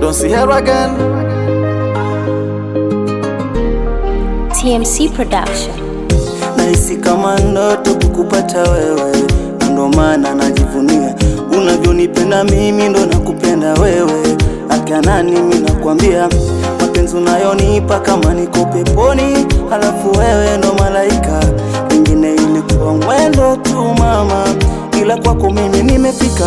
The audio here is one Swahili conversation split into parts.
don't see her again. TMC Production. Nahisi kama ndoto kukupata wewe, ndo maana najivunia unavyonipenda mimi, ndo nakupenda wewe. Akanani mimi nakwambia, mapenzi unayonipa kama niko peponi, halafu wewe ndo malaika. Wengine ilikuwa mwendo tu mama, ila kwako mimi nimefika.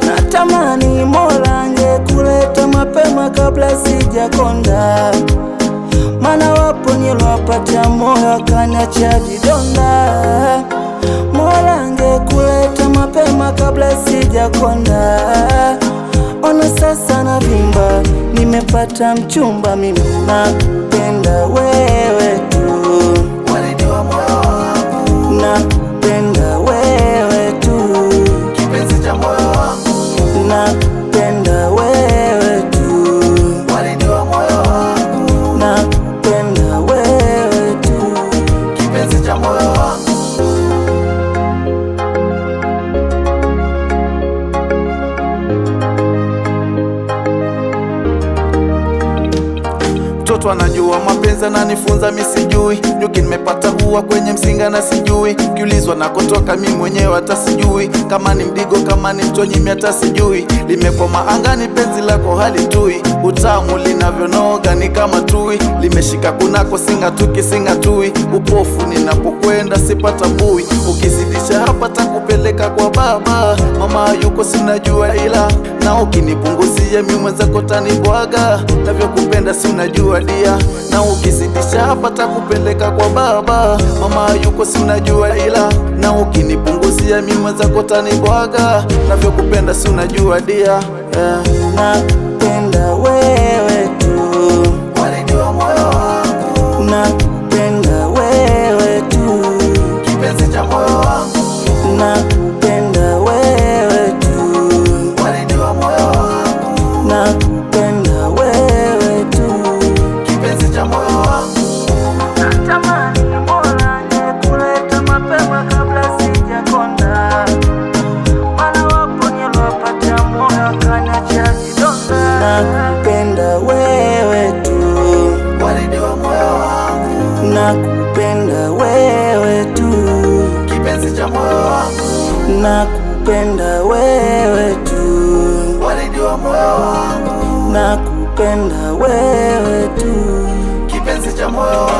Natamani Mola angekuleta mapema kabla sijakonda, mana wapo nilowapatia moyo akaniacha vidonda. Mola angekuleta mapema kabla sijakonda. Ona sasa na vimba, nimepata mchumba. Mimi nakupenda wewe tu, Waridi wa moyo wangu, nakupenda wewe tu, kipenzi cha moyo wangu, nakupenda wewe tu, waridi wa moyo wangu, nakupenda wewe tu, kipenzi cha moyo wangu. Mtoto anajua mapenzi ananifunza mimi sijui. Nyuki nimepata huwa kwenye msinga na sijui. Kiulizwa nakotoka mimi mwenyewe hata sijui. Kama ni mdigo kama ni mtonyi mimi hata sijui. Limekoma angani penzi lako halitui. Utamu linavyonoga ni kama tui. Limeshika kunako singa tui. Upofu ninapokwenda sipata mbui. Ukizidisha hapa takupeleka kwa baba. Mama yuko sinajua ila, na ukinipunguzia mimi mwenzako tanibwaga. Navyokupenda si unajua dia, na ukizidisha hapa takupeleka kwa baba. Mama yuko si unajua ila, na ukinipunguzia mimi mwenzako tanibwaga. Navyokupenda si unajua dia, nakupenda wewe tu, waridi wa moyo wangu, nakupenda wewe tu, kipenzi cha moyo wangu, nakupenda wewe tu, waridi wa moyo wangu, nakupenda wewe tu, kipenzi cha moyo wangu. natamani Mola angekuleta mapema kabla sijakonda, mana wapo nilowapatia moyo akaniacha vidonda. Nakupenda wewe tu, Waridi wa moyo wangu, nakupenda wewe tu, kipenzi cha moyo wangu, nakupenda wewe tu, waridi wa moyo wangu, nakupenda wewe tu, kipenzi cha moyo wangu.